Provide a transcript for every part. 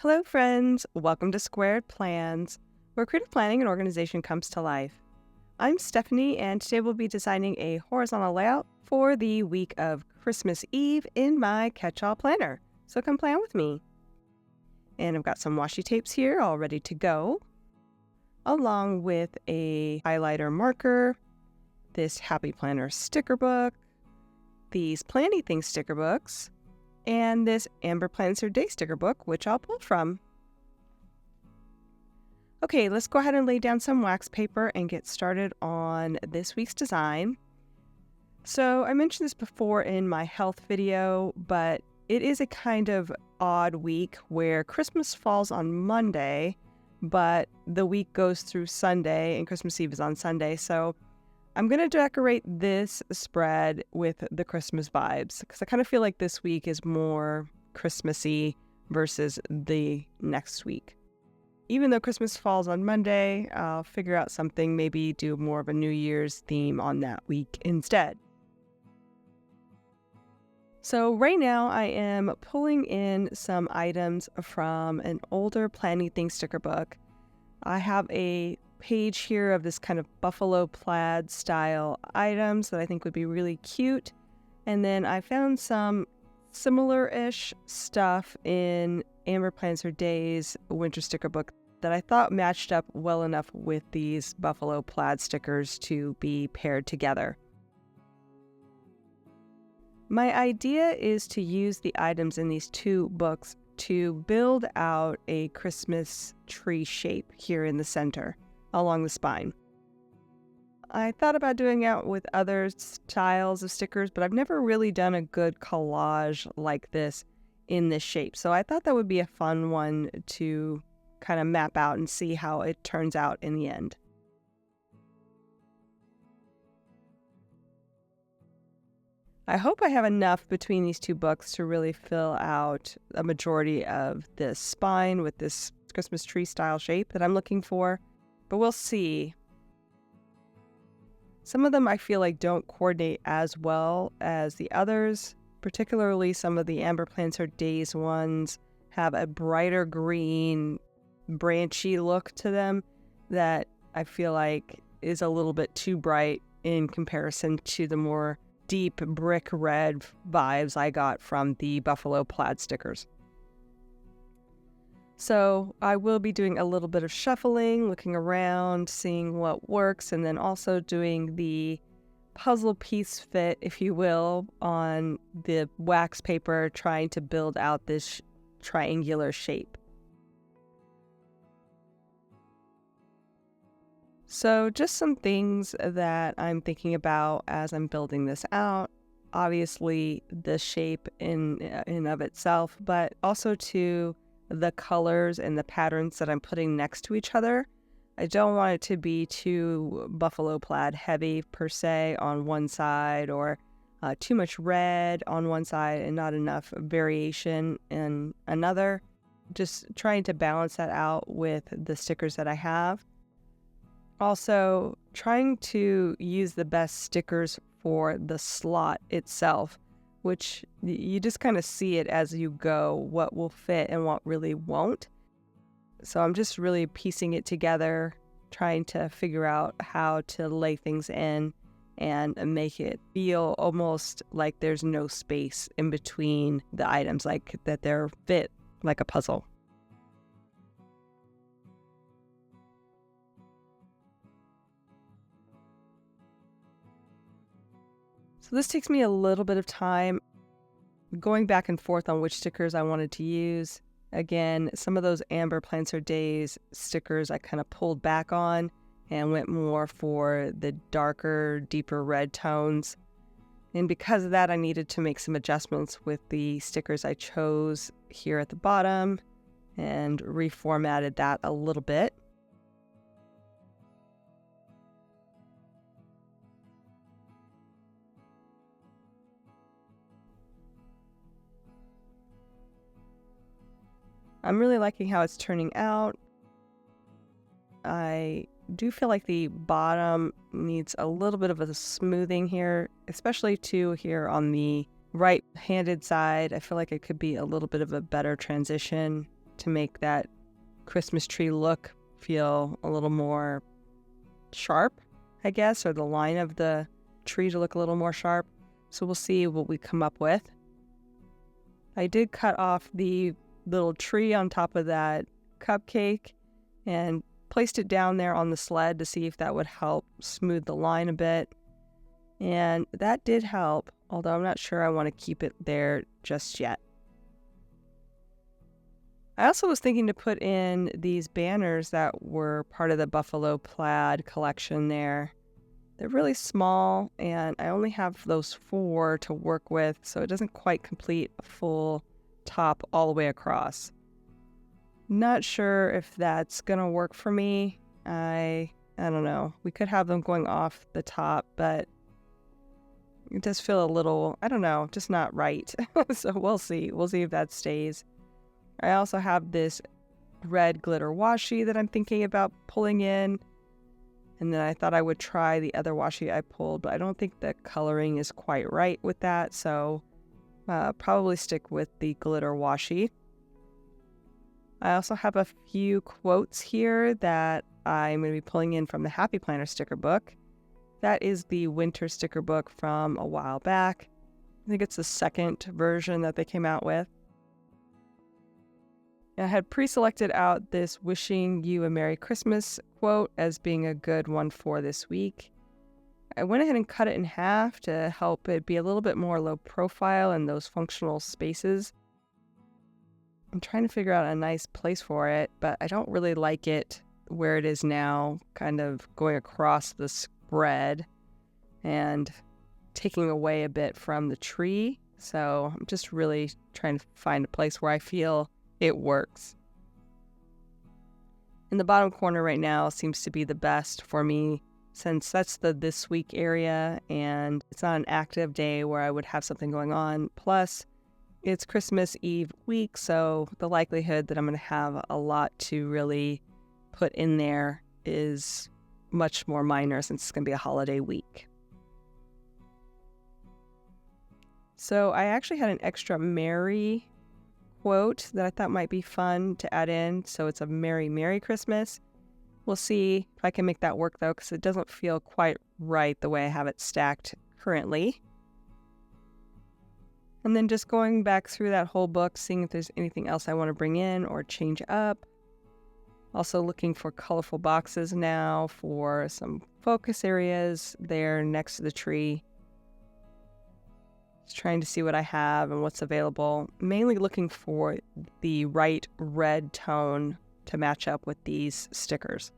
Hello, friends. Welcome to Squaird Plans, where creative planning and organization comes to life. I'm Stephanie, and today we'll be designing a horizontal layout for the week of Christmas Eve in my catch-all planner. So come plan with me. And I've got some washi tapes here all ready to go, along with a highlighter marker, this Happy Planner sticker book, these Planny Things sticker books, and this Amber Plans Her Day sticker book, which I'll pull from. Okay, let's go ahead and lay down some wax paper and get started on this week's design. So I mentioned this before in my health video, but it is a kind of odd week where Christmas falls on Monday, but the week goes through Sunday and Christmas Eve is on Sunday. So I'm going to decorate this spread with the Christmas vibes because I kind of feel like this week is more Christmassy versus the next week. Even though Christmas falls on Monday, I'll figure out something, maybe do more of a New Year's theme on that week instead. So right now I am pulling in some items from an older Planny Things sticker book. I have a page here of this kind of buffalo plaid style items that I think would be really cute. And then I found some similar-ish stuff in Amber Plans Her Day's winter sticker book that I thought matched up well enough with these buffalo plaid stickers to be paired together. My idea is to use the items in these two books to build out a Christmas tree shape here in the center along the spine. I thought about doing it with other styles of stickers, but I've never really done a good collage like this in this shape. So I thought that would be a fun one to kind of map out and see how it turns out in the end. I hope I have enough between these two books to really fill out a majority of this spine with this Christmas tree style shape that I'm looking for. But we'll see. Some of them I feel like don't coordinate as well as the others, particularly some of the Amber Plans Her Days ones have a brighter green, branchy look to them that I feel like is a little bit too bright in comparison to the more deep brick red vibes I got from the buffalo plaid stickers. So I will be doing a little bit of shuffling, looking around, seeing what works, and then also doing the puzzle piece fit, if you will, on the wax paper, trying to build out this triangular shape. So just some things that I'm thinking about as I'm building this out. Obviously, the shape in of itself, but also to the colors and the patterns that I'm putting next to each other. I don't want it to be too buffalo plaid heavy per se on one side, or too much red on one side and not enough variation in another. Just trying to balance that out with the stickers that I have. Also, trying to use the best stickers for the slot itself, which you just kind of see it as you go, what will fit and what really won't. So I'm just really piecing it together, trying to figure out how to lay things in and make it feel almost like there's no space in between the items, like that they're fit like a puzzle. So this takes me a little bit of time going back and forth on which stickers I wanted to use. Again, some of those Amber Plans Her Days stickers I kind of pulled back on and went more for the darker, deeper red tones. And because of that, I needed to make some adjustments with the stickers I chose here at the bottom and reformatted that a little bit. I'm really liking how it's turning out. I do feel like the bottom needs a little bit of a smoothing here, especially too here on the right-handed side. I feel like it could be a little bit of a better transition to make that Christmas tree look feel a little more sharp, I guess, or the line of the tree to look a little more sharp. So we'll see what we come up with. I did cut off the little tree on top of that cupcake and placed it down there on the sled to see if that would help smooth the line a bit. And that did help, although I'm not sure I want to keep it there just yet. I also was thinking to put in these banners that were part of the buffalo plaid collection there. They're really small, and I only have those 4 to work with, so it doesn't quite complete a full top all the way across. Not sure if that's going to work for me. I don't know. We could have them going off the top, but it does feel a little, I don't know, just not right. So we'll see. We'll see if that stays. I also have this red glitter washi that I'm thinking about pulling in. And then I thought I would try the other washi I pulled, but I don't think the coloring is quite right with that. So probably stick with the glitter washi. I also have a few quotes here that I'm going to be pulling in from the Happy Planner sticker book. That is the winter sticker book from a while back. I think it's the second version that they came out with. I had pre-selected out this wishing you a Merry Christmas quote as being a good one for this week. I went ahead and cut it in half to help it be a little bit more low profile in those functional spaces. I'm trying to figure out a nice place for it, but I don't really like it where it is now, kind of going across the spread and taking away a bit from the tree. So I'm just really trying to find a place where I feel it works. In the bottom corner right now seems to be the best for me, since that's the this week area and it's not an active day where I would have something going on. Plus, it's Christmas Eve week, so the likelihood that I'm going to have a lot to really put in there is much more minor since it's going to be a holiday week. So I actually had an extra Merry quote that I thought might be fun to add in. So it's a Merry, Merry Christmas. We'll see if I can make that work though, because it doesn't feel quite right the way I have it stacked currently. And then just going back through that whole book, seeing if there's anything else I want to bring in or change up. Also looking for colorful boxes now for some focus areas there next to the tree. Just trying to see what I have and what's available. Mainly looking for the right red tone to match up with these stickers.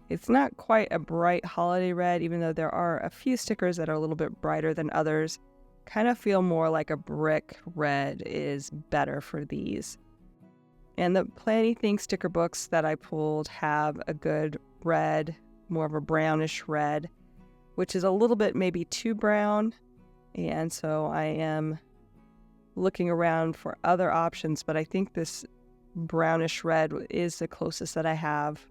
It's not quite a bright holiday red, even though there are a few stickers that are a little bit brighter than others. Kind of feel more like a brick red is better for these. And the Planny Things sticker books that I pulled have a good red, more of a brownish red, which is a little bit maybe too brown. And so I am looking around for other options, but I think this brownish red is the closest that I have.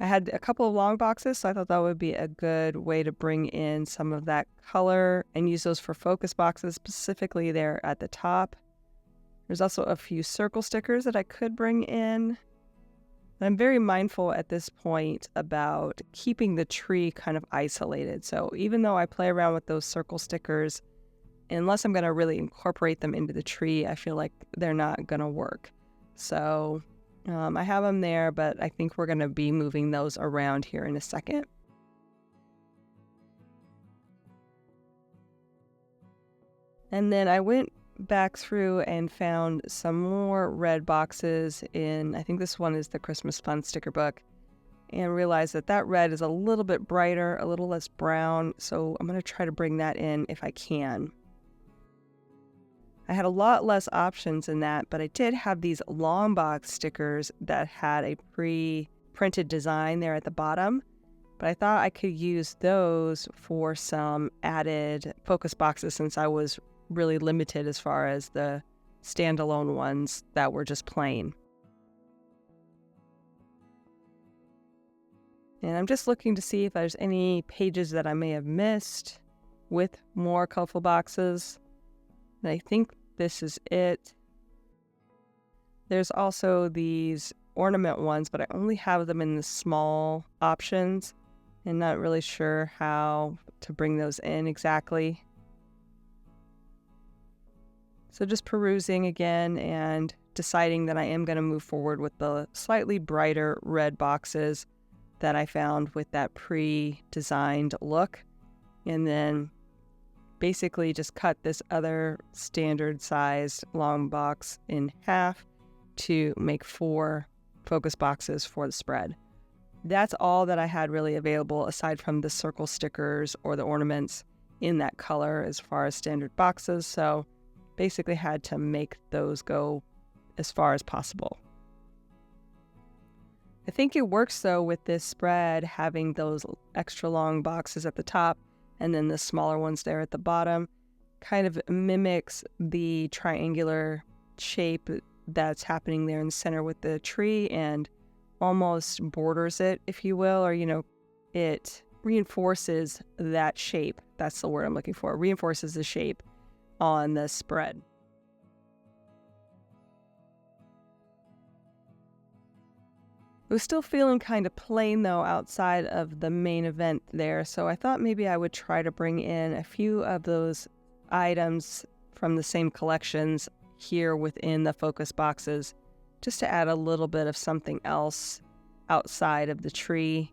I had a couple of long boxes, so I thought that would be a good way to bring in some of that color and use those for focus boxes, specifically there at the top. There's also a few circle stickers that I could bring in. I'm very mindful at this point about keeping the tree kind of isolated. So even though I play around with those circle stickers, unless I'm going to really incorporate them into the tree, I feel like they're not going to work. So I have them there, but I think we're going to be moving those around here in a second. And then I went back through and found some more red boxes in, I think this one is the Christmas Fun sticker book, and realized that that red is a little bit brighter, a little less brown, so I'm going to try to bring that in if I can. I had a lot less options in that, but I did have these long box stickers that had a pre-printed design there at the bottom, but I thought I could use those for some added focus boxes since I was really limited as far as the standalone ones that were just plain. And I'm just looking to see if there's any pages that I may have missed with more colorful boxes. And I think this is it. There's also these ornament ones, but I only have them in the small options and not really sure how to bring those in exactly. So just perusing again and deciding that I am going to move forward with the slightly brighter red boxes that I found with that pre-designed look. And then basically just cut this other standard sized long box in half to make 4 focus boxes for the spread. That's all that I had really available aside from the circle stickers or the ornaments in that color as far as standard boxes. So basically had to make those go as far as possible. I think it works though with this spread having those extra long boxes at the top and then the smaller ones there at the bottom. Kind of mimics the triangular shape that's happening there in the center with the tree and almost borders it, if you will, or it reinforces that shape. That's the word I'm looking for. It reinforces the shape on the spread. It was still feeling kind of plain though outside of the main event there, so I thought maybe I would try to bring in a few of those items from the same collections here within the focus boxes just to add a little bit of something else outside of the tree,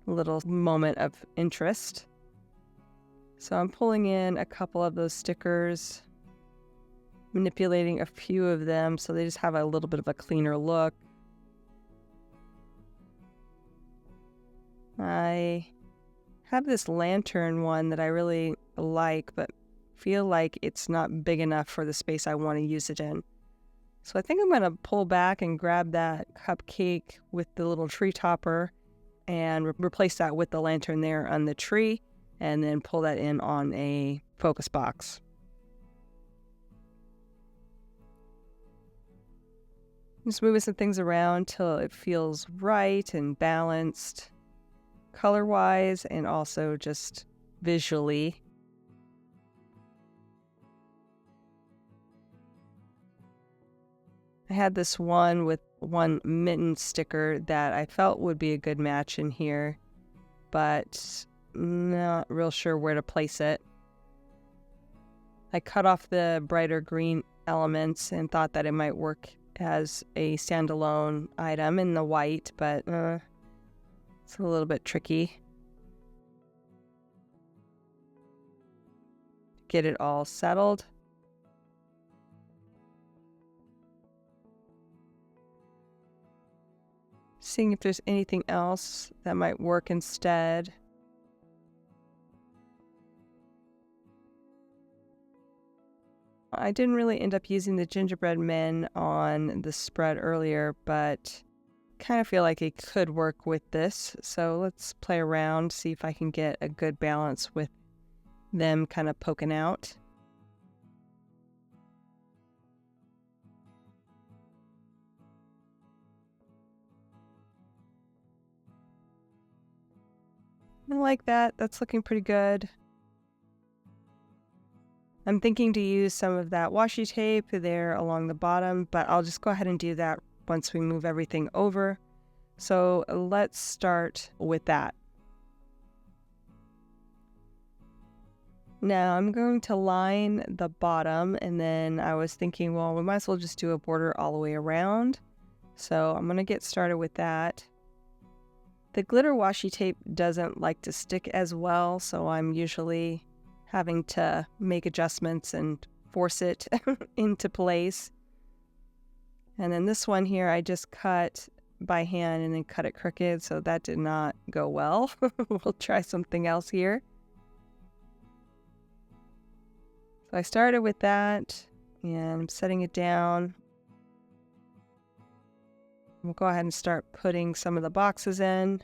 a little moment of interest. So I'm pulling in a couple of those stickers, manipulating a few of them so they just have a little bit of a cleaner look. I have this lantern one that I really like, but feel like it's not big enough for the space I want to use it in. So I think I'm going to pull back and grab that cupcake with the little tree topper and replace that with the lantern there on the tree, and then pull that in on a focus box. Just moving some things around till it feels right and balanced color-wise and also just visually. I had this one with one mitten sticker that I felt would be a good match in here, but not real sure where to place it. I cut off the brighter green elements and thought that it might work as a standalone item in the white, but it's a little bit tricky. Get it all settled. Seeing if there's anything else that might work instead. I didn't really end up using the gingerbread men on the spread earlier, but kind of feel like it could work with this. So let's play around, see if I can get a good balance with them kind of poking out. I like that. That's looking pretty good. I'm thinking to use some of that washi tape there along the bottom, but I'll just go ahead and do that once we move everything over. So let's start with that. Now I'm going to line the bottom, and then I was thinking, well, we might as well just do a border all the way around. So I'm going to get started with that. The glitter washi tape doesn't like to stick as well, so I'm usually having to make adjustments and force it into place. And then this one here, I just cut by hand and then cut it crooked, so that did not go well. We'll try something else here. So I started with that, and I'm setting it down. We'll go ahead and start putting some of the boxes in.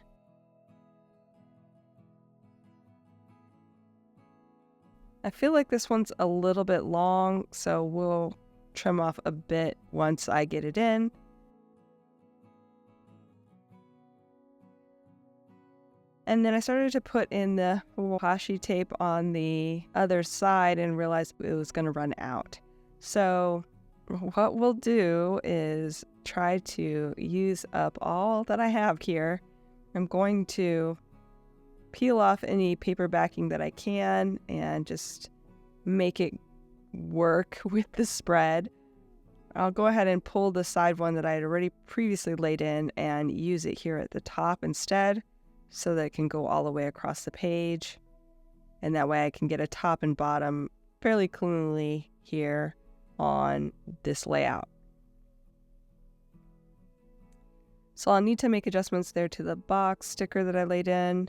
I feel like this one's a little bit long, so we'll trim off a bit once I get it in. And then I started to put in the washi tape on the other side and realized it was going to run out. So what we'll do is try to use up all that I have here. I'm going to peel off any paper backing that I can and just make it work with the spread. I'll go ahead and pull the side one that I had already previously laid in and use it here at the top instead so that it can go all the way across the page. And that way I can get a top and bottom fairly cleanly here on this layout. So I'll need to make adjustments there to the box sticker that I laid in.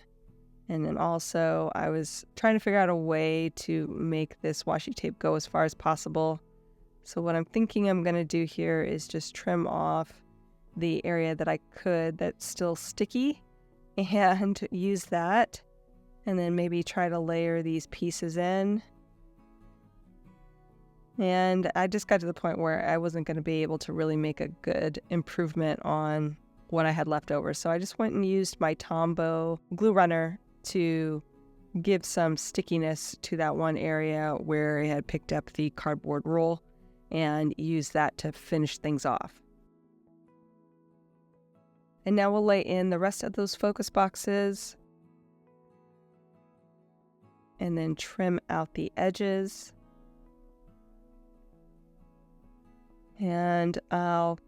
And then also I was trying to figure out a way to make this washi tape go as far as possible. So what I'm thinking I'm going to do here is just trim off the area that I could that's still sticky and use that. And then maybe try to layer these pieces in. And I just got to the point where I wasn't going to be able to really make a good improvement on what I had left over. So I just went and used my Tombow glue runner to give some stickiness to that one area where I had picked up the cardboard roll and use that to finish things off. And now we'll lay in the rest of those focus boxes and then trim out the edges. And I'll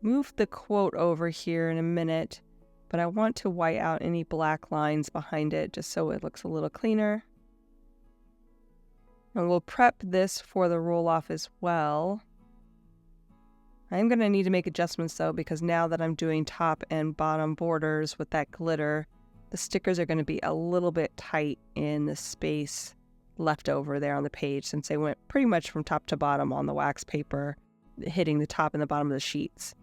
move the quote over here in a minute, but I want to white out any black lines behind it just so it looks a little cleaner. And we'll prep this for the roll off as well. I'm going to need to make adjustments though, because now that I'm doing top and bottom borders with that glitter, the stickers are going to be a little bit tight in the space left over there on the page, since they went pretty much from top to bottom on the wax paper, hitting the top and the bottom of the sheets.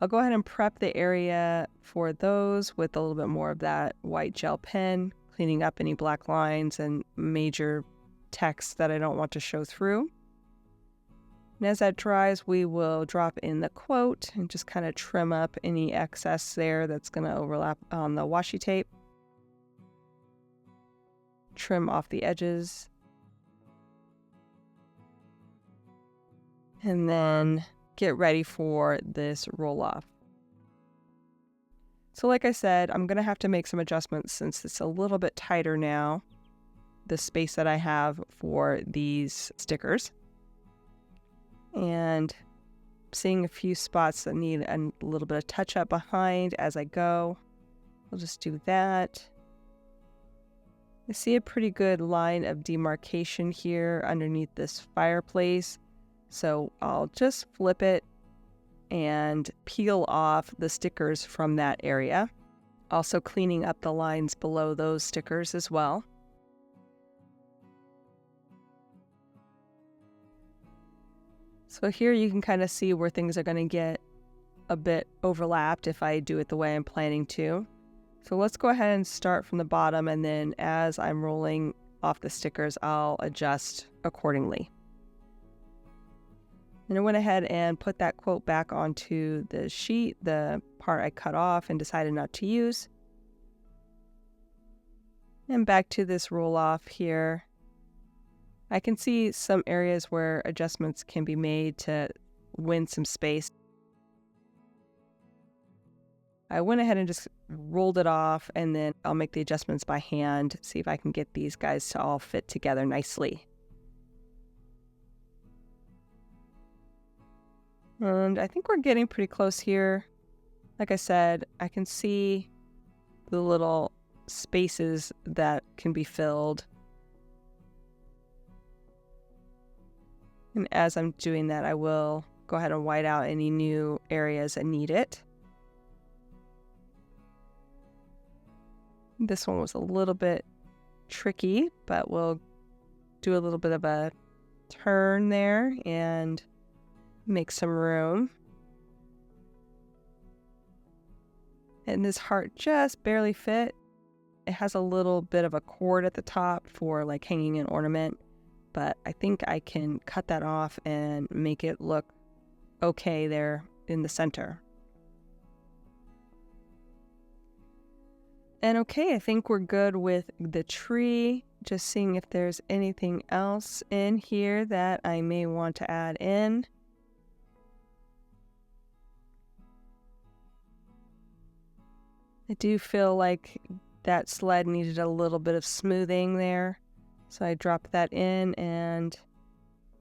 I'll go ahead and prep the area for those with a little bit more of that white gel pen, cleaning up any black lines and major text that I don't want to show through. And as that dries, we will drop in the quote and just kind of trim up any excess there that's going to overlap on the washi tape. Trim off the edges. And then get ready for this roll off. So like I said, I'm going to have to make some adjustments since it's a little bit tighter now, the space that I have for these stickers. And seeing a few spots that need a little bit of touch up behind as I go. I'll just do that. I see a pretty good line of demarcation here underneath this fireplace. So I'll just flip it and peel off the stickers from that area. Also cleaning up the lines below those stickers as well. So here you can kind of see where things are going to get a bit overlapped if I do it the way I'm planning to. So let's go ahead and start from the bottom, and then as I'm rolling off the stickers, I'll adjust accordingly. And I went ahead and put that quote back onto the sheet, the part I cut off and decided not to use. And back to this roll off here. I can see some areas where adjustments can be made to win some space. I went ahead and just rolled it off, and then I'll make the adjustments by hand, see if I can get these guys to all fit together nicely. And I think we're getting pretty close here. Like I said, I can see the little spaces that can be filled. And as I'm doing that, I will go ahead and white out any new areas that need it. This one was a little bit tricky, but we'll do a little bit of a turn there and make some room. And this heart just barely fit. It has a little bit of a cord at the top for like hanging an ornament, but I think I can cut that off and make it look okay there in the center. And okay, I think we're good with the tree. just seeing if there's anything else in here that I may want to add in. I do feel like that sled needed a little bit of smoothing there. So I dropped that in, and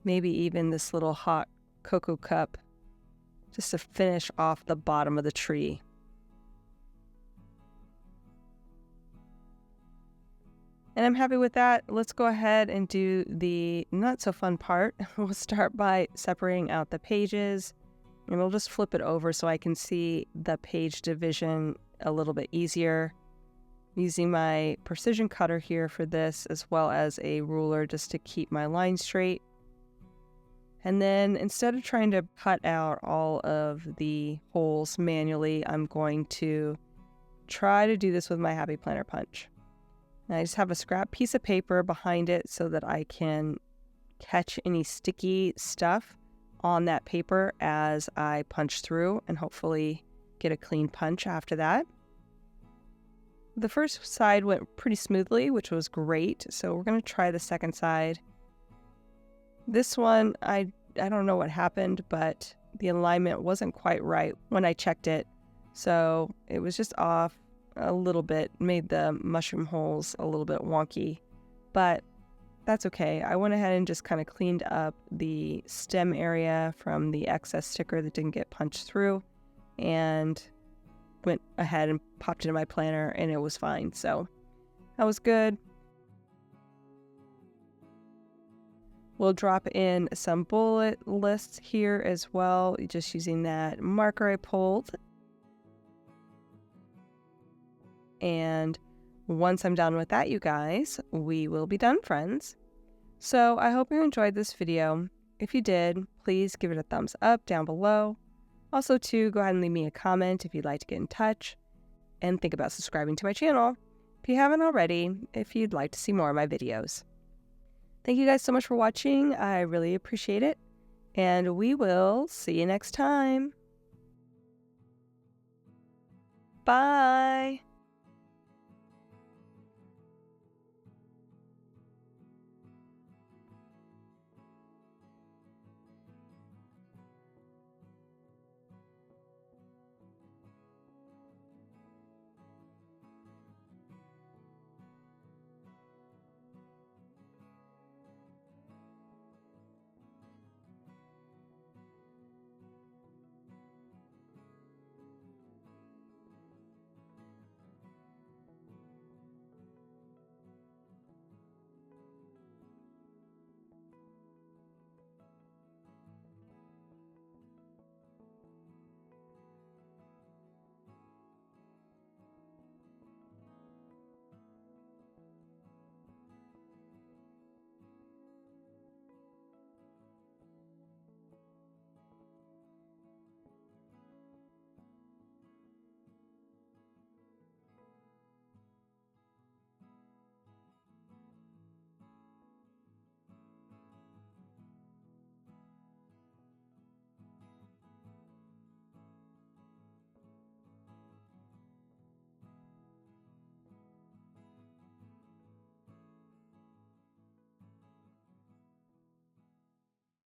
maybe even this little hot cocoa cup just to finish off the bottom of the tree. And I'm happy with that. Let's go ahead and do the not so fun part. We'll start by separating out the pages, and we'll just flip it over so I can see the page division a little bit easier. Using my precision cutter here for this, as well as a ruler just to keep my line straight. And then instead of trying to cut out all of the holes manually, I'm going to try to do this with my Happy Planner punch. And I just have a scrap piece of paper behind it so that I can catch any sticky stuff on that paper as I punch through, and hopefully get a clean punch after that. The first side went pretty smoothly, which was great, so we're going to try the second side. This one, I don't know what happened, but the alignment wasn't quite right when I checked it, so it was just off a little bit, made the mushroom holes a little bit wonky, but that's okay. I went ahead and just kind of cleaned up the stem area from the excess sticker that didn't get punched through, and went ahead and popped it in my planner, and it was fine. So that was good. We'll drop in some bullet lists here as well, just using that marker I pulled. And once I'm done with that, you guys, we will be done, friends. So I hope you enjoyed this video. If you did, please give it a thumbs up down below. Also, too, go ahead and leave me a comment if you'd like to get in touch, and think about subscribing to my channel if you haven't already, if you'd like to see more of my videos. Thank you guys so much for watching. I really appreciate it, and we will see you next time. Bye!